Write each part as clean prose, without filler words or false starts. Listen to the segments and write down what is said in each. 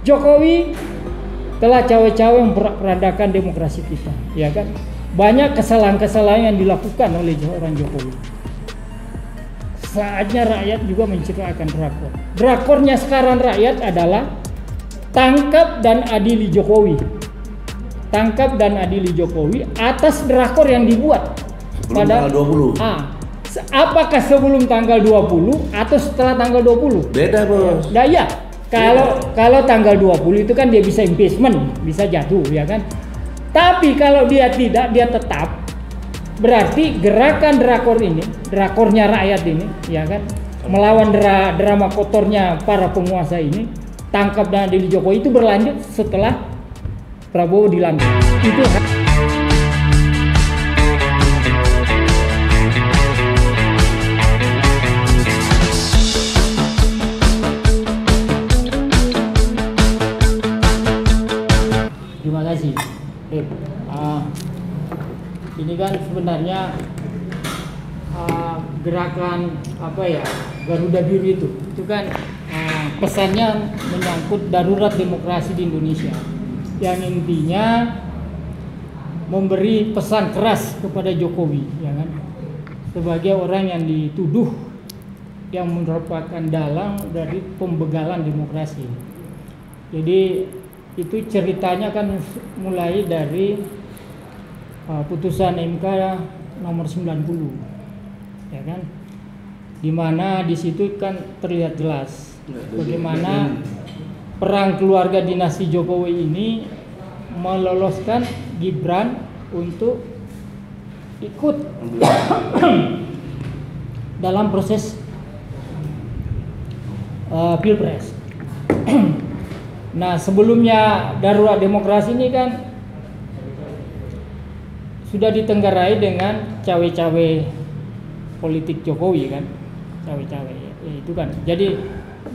Jokowi telah cawe-cawe memperadakan demokrasi kita, ya kan? Banyak kesalahan-kesalahan yang dilakukan oleh orang Jokowi. Saatnya rakyat juga menciptakan drakor. Drakornya sekarang rakyat adalah tangkap dan adili Jokowi. Tangkap dan adili Jokowi atas drakor yang dibuat sebelum tanggal 20. Apakah sebelum tanggal 20 atau setelah tanggal 20? Beda, Bos. Nah, ya. Kalau tanggal 20 itu kan dia bisa impeachment, bisa jatuh, ya kan? Tapi kalau dia tidak, dia tetap, berarti gerakan drakor ini, drakornya rakyat ini, ya kan, melawan drama kotornya para penguasa ini, tangkap dan adili Jokowi, itu berlanjut setelah Prabowo dilantik. Itu terima kasih. Ini kan sebenarnya gerakan Garuda Biru itu kan pesannya menyangkut darurat demokrasi di Indonesia, yang intinya memberi pesan keras kepada Jokowi, ya kan, sebagai orang yang dituduh yang merupakan dalang dari pembegalan demokrasi. Jadi itu ceritanya kan mulai dari putusan MK nomor 90, ya kan, dimana di situ kan terlihat jelas bagaimana perang keluarga dinasti Jokowi ini meloloskan Gibran untuk ikut dalam proses pilpres. Nah, sebelumnya darurat demokrasi ini kan sudah ditenggarai dengan cawe-cawe politik Jokowi kan, cawe-cawe itu kan. Jadi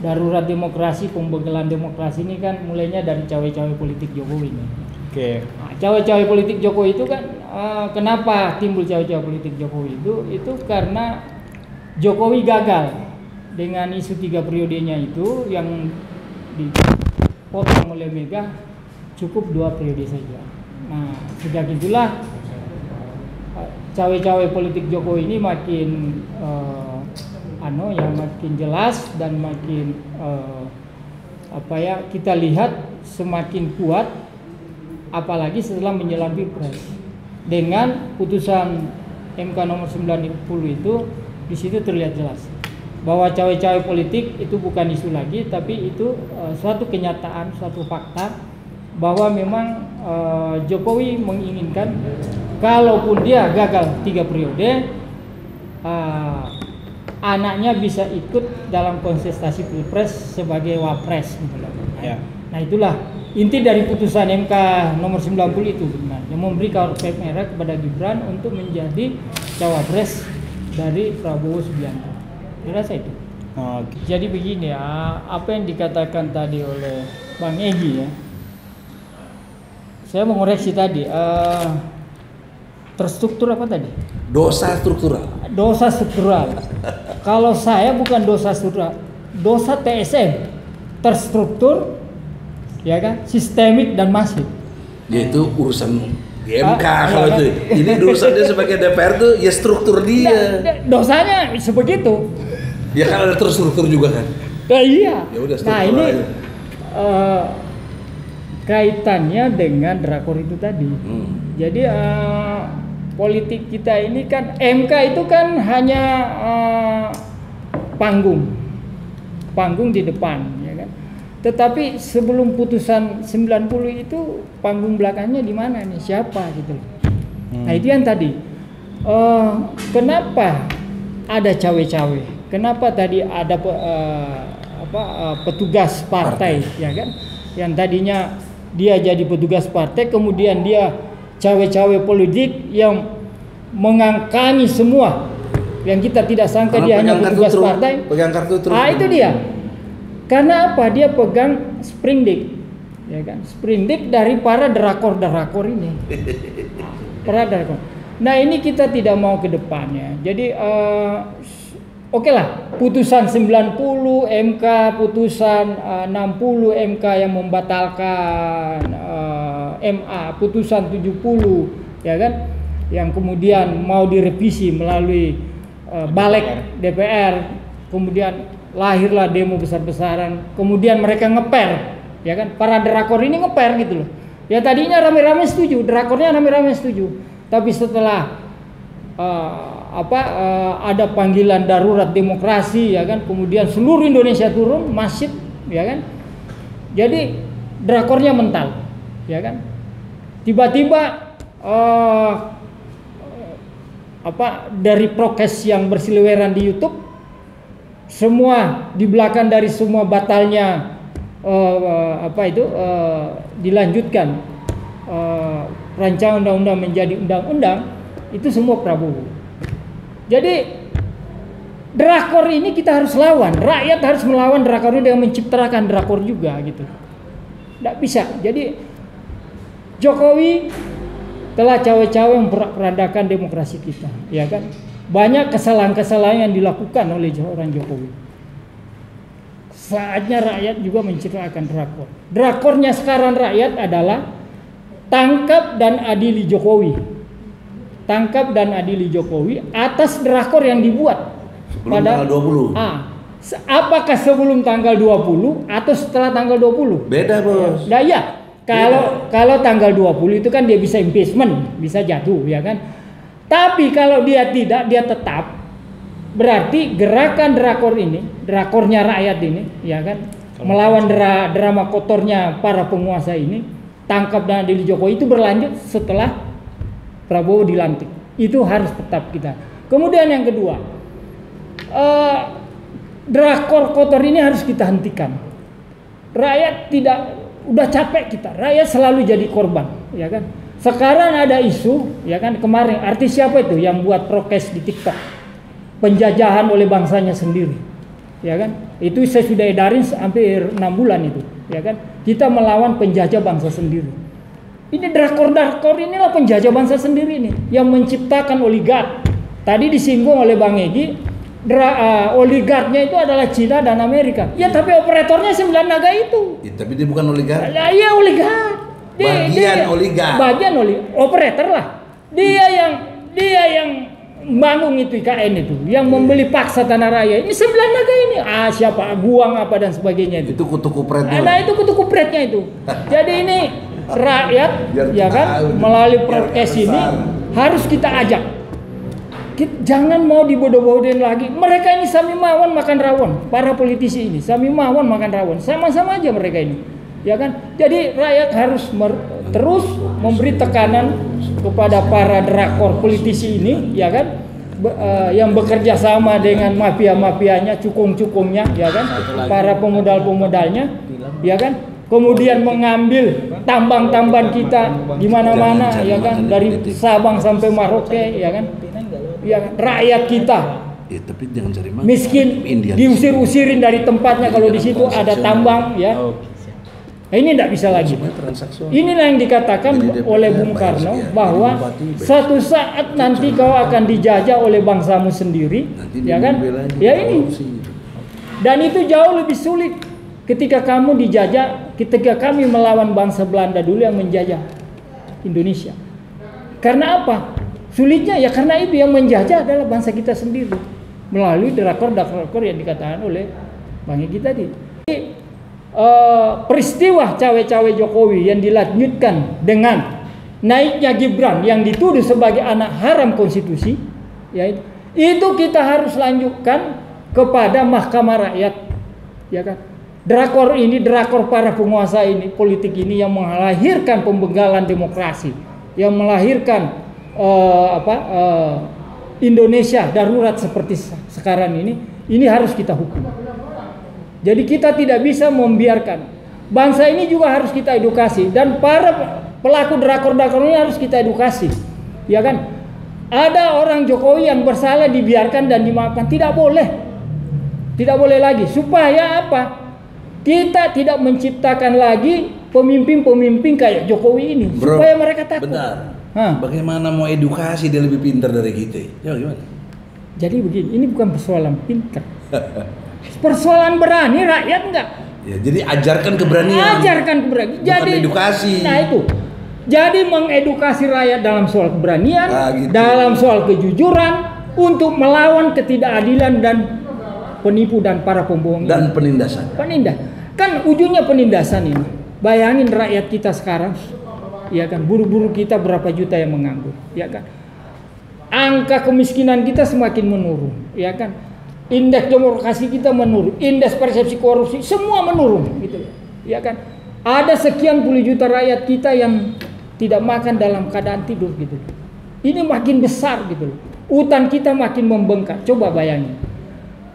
darurat demokrasi, pembegalan demokrasi ini kan mulainya dari cawe-cawe politik Jokowi ini. Oke. Nah, cawe-cawe politik Jokowi itu kan kenapa timbul cawe-cawe politik Jokowi itu karena Jokowi gagal dengan isu 3 periodenya itu yang dipotong oleh Mega, cukup 2 periode saja. Nah, sejak itulah cawe-cawe politik Jokowi ini makin makin jelas dan makin kita lihat semakin kuat, apalagi setelah menjelang Pilpres. Dengan putusan MK nomor 90 itu, di situ terlihat jelas bahwa cawe-cawe politik itu bukan isu lagi, tapi itu suatu kenyataan, suatu fakta bahwa memang Jokowi menginginkan kalaupun dia gagal 3 periode, anaknya bisa ikut dalam kontestasi Pilpres sebagai wapres gitu loh. Ya. Nah, itulah inti dari putusan MK nomor 90 itu yang memberi karpet merah kepada Gibran untuk menjadi cawapres dari Prabowo Subianto. Dirasa itu. Jadi begini ya, apa yang dikatakan tadi oleh Bang Egy ya. Saya mengoreksi tadi, terstruktur apa tadi? Dosa struktural. Dosa struktural. Kalau saya bukan dosa struktural, dosa TSM, terstruktur, ya kan, sistemik dan masif. Yaitu urusan di MK kalau itu. Ini dosanya sebagai DPR tuh ya struktur dia. Dosanya sebegitu. Ya kan ada terstruktur juga kan. Nah, iya. Ya udah, nah ini kaitannya dengan drakor itu tadi. Jadi politik kita ini kan, MK itu kan hanya panggung di depan, ya kan. Tetapi sebelum putusan 90 itu panggung belakangnya di mana nih, siapa gitu. Nah itu yang tadi. Kenapa ada cawe-cawe? Kenapa tadi ada petugas partai, ya kan? Yang tadinya dia jadi petugas partai, kemudian dia cawe-cawe politik yang mengangkangi semua, yang kita tidak sangka dia hanya petugas partai. Pegang kartu truk. Itu dia. Karena apa? Dia pegang sprindik, ya kan? Sprindik dari para drakor ini. Para drakor. Nah ini kita tidak mau ke depannya. Jadi oke lah, putusan 90 MK, putusan 60 MK yang membatalkan MA, putusan 70 ya kan, yang kemudian mau direvisi melalui balik DPR, kemudian lahirlah demo besar-besaran, kemudian mereka ngeper, ya kan, para drakor ini ngeper gitu loh. Ya tadinya rame-rame setuju, drakornya rame-rame setuju, tapi setelah ada panggilan darurat demokrasi, ya kan, kemudian seluruh Indonesia turun masif, ya kan, jadi drakornya mental, ya kan, tiba-tiba dari prokes yang berseliweran di YouTube, semua di belakang dari semua batalnya dilanjutkan rancangan undang-undang menjadi undang-undang, itu semua Prabowo. Jadi drakor ini kita harus lawan, rakyat harus melawan drakor ini dengan menciptakan drakor juga gitu. Tidak bisa. Jadi Jokowi telah cawe-cawe memperandakan demokrasi kita, ya kan? Banyak kesalahan-kesalahan yang dilakukan oleh orang Jokowi. Saatnya rakyat juga menciptakan drakor. Drakornya sekarang rakyat adalah tangkap dan adili Jokowi. Tangkap dan adili Jokowi atas drakor yang dibuat sebelum tanggal 20. Apakah sebelum tanggal 20 atau setelah tanggal 20? Beda, Bos. Nah, ya. Kalau tanggal 20 itu kan dia bisa impeachment, bisa jatuh, ya kan? Tapi kalau dia tidak, dia tetap, berarti gerakan drakor ini, drakornya rakyat ini, ya kan, melawan drama kotornya para penguasa ini, tangkap dan adili Jokowi, itu berlanjut setelah Prabowo dilantik. Itu harus tetap kita. Kemudian yang kedua, drakor kotor ini harus kita hentikan. Rakyat udah capek kita. Rakyat selalu jadi korban, ya kan? Sekarang ada isu, ya kan, kemarin artis siapa itu yang buat prokes di TikTok? Penjajahan oleh bangsanya sendiri. Ya kan? Itu saya sudah edarin hampir 6 bulan itu, ya kan? Kita melawan penjajah bangsa sendiri. Ini drakor inilah penjajah bangsa sendiri nih, yang menciptakan oligark. Tadi disinggung oleh Bang Egy, oligarknya itu adalah Cina dan Amerika. Ya tapi operatornya 9 naga itu. Ya, tapi dia bukan oligark. Iya oligark. Bagian operator lah. Dia yang bangun itu IKN itu, yang membeli paksa tanah raya. Ini 9 naga ini. Siapa? Guang apa dan sebagainya itu. Itu kutu kupretnya. Nah itu kutu kupretnya itu. Jadi ini rakyat, ya kan, melalui prokes ini harus kita ajak. Jangan mau dibodoh-bodohin lagi. Mereka ini sami mawon makan rawon. Para politisi ini sami mawon makan rawon. Sama-sama aja mereka ini, ya kan. Jadi rakyat harus terus memberi tekanan kepada para drakor politisi ini, ya kan, yang bekerja sama dengan mafia-mafianya, cukung-cukungnya, ya kan, para pemodal-pemodalnya, ya kan. Kemudian mengambil tambang-tambang kita di mana-mana, ya kan, dari Sabang sampai Merauke, ya kan. Ya, rakyat kita tapi jangan cari miskin, diusir-usirin dari tempatnya kalau di situ ada tambang, ya. Nah, ini tidak bisa lagi. Inilah yang dikatakan oleh Bung Karno bahwa suatu saat nanti kau akan dijajah oleh bangsamu sendiri, ya kan? Ya ini. Dan itu jauh lebih sulit ketika kamu dijajah, ketika kami melawan bangsa Belanda dulu yang menjajah Indonesia. Karena apa? Sulitnya ya karena itu, yang menjajah adalah bangsa kita sendiri melalui drakor yang dikatakan oleh Bang Egy tadi. Peristiwa cawe-cawe Jokowi yang dilanjutkan dengan naiknya Gibran yang dituduh sebagai anak haram konstitusi, ya itu kita harus lanjutkan kepada Mahkamah Rakyat, ya kan. Drakor para penguasa ini, politik ini yang melahirkan pembenggalan demokrasi, yang melahirkan Indonesia darurat seperti sekarang ini harus kita hukum. Jadi kita tidak bisa membiarkan. Bangsa ini juga harus kita edukasi, dan para pelaku drakor ini harus kita edukasi, ya kan. Ada orang Jokowi yang bersalah dibiarkan dan dimaafkan, tidak boleh lagi, supaya apa? Kita tidak menciptakan lagi pemimpin-pemimpin kayak Jokowi ini, supaya mereka takut. Benar. Bagaimana mau edukasi dia lebih pintar dari kita? Ya gimana? Jadi begini, ini bukan persoalan pintar. Persoalan berani rakyat enggak. Ya, jadi ajarkan keberanian. Ajarkan keberanian. Bukan Jadi edukasi. Nah itu. Jadi mengedukasi rakyat dalam soal keberanian, gitu. dalam soal kejujuran untuk melawan ketidakadilan dan penipu dan para pembohong dan penindasan. Penindas. Kan ujungnya penindasan ini. Bayangin rakyat kita sekarang, ya kan, buruh-buruh kita berapa juta yang menganggur, ya kan. Angka kemiskinan kita semakin menurun, ya kan. Indeks demokrasi kita menurun, indeks persepsi korupsi semua menurun, gitu, ya kan. Ada sekian puluh juta rakyat kita yang tidak makan dalam keadaan tidur, gitu. Ini makin besar, gitu. Utang kita makin membengkak. Coba bayangin.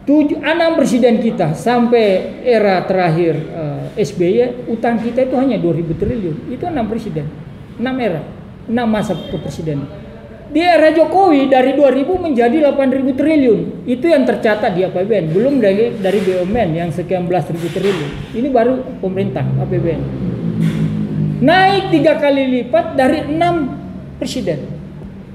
6 presiden kita sampai era terakhir SBY, utang kita itu hanya 2.000 triliun. Itu 6 presiden, 6 era, 6 masa kepresiden. Di era Jokowi dari 2.000 menjadi 8.000 triliun. Itu yang tercatat di APBN. Belum dari BUMN yang sekian belas ribu triliun. Ini baru pemerintah APBN. Naik 3 kali lipat dari 6 presiden.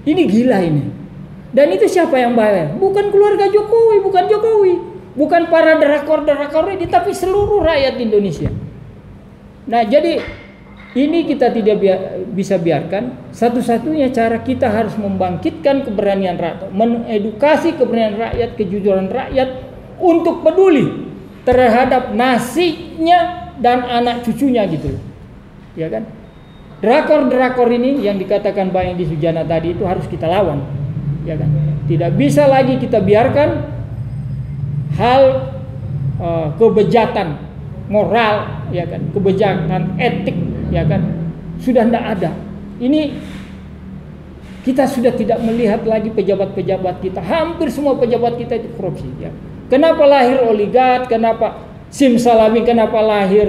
Ini gila ini. Dan itu siapa yang bayar? Bukan keluarga Jokowi, bukan Jokowi. Bukan para drakor ini, tapi seluruh rakyat Indonesia. Nah, jadi ini kita tidak bisa biarkan. Satu-satunya cara kita harus membangkitkan keberanian rakyat, mengedukasi keberanian rakyat, kejujuran rakyat untuk peduli terhadap nasibnya dan anak cucunya gitu. Ya kan? Drakor ini yang dikatakan Bang Edi Sujana tadi itu harus kita lawan. Ya kan? Tidak bisa lagi kita biarkan hal kebejatan moral, ya kan, kebejatan etik, ya kan, sudah tidak ada. Ini kita sudah tidak melihat lagi pejabat-pejabat kita. Hampir semua pejabat kita itu korupsi. Ya. Kenapa lahir oligark? Kenapa simsalabim? Kenapa lahir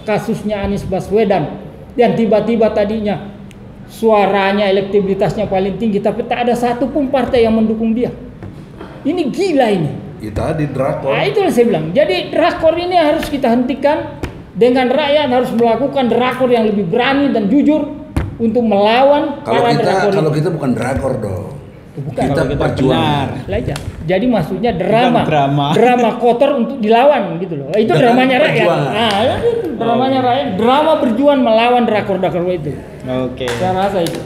kasusnya Anies Baswedan? Dan tiba-tiba tadinya suaranya, elektabilitasnya paling tinggi, tapi tak ada satupun partai yang mendukung dia. Ini gila ini. Itu tadi drakor. Nah, itu yang saya bilang. Jadi drakor ini harus kita hentikan. Dengan rakyat harus melakukan drakor yang lebih berani dan jujur untuk melawan para drakor. Kalau kita bukan drakor dong. Bukan. Kita perjuangan. Jadi maksudnya drama kotor untuk dilawan gitu loh. Itu dramanya rakyat. Nah, itu dramanya rakyat. Drama berjuang melawan drakor itu. Oke. Saya rasa itu.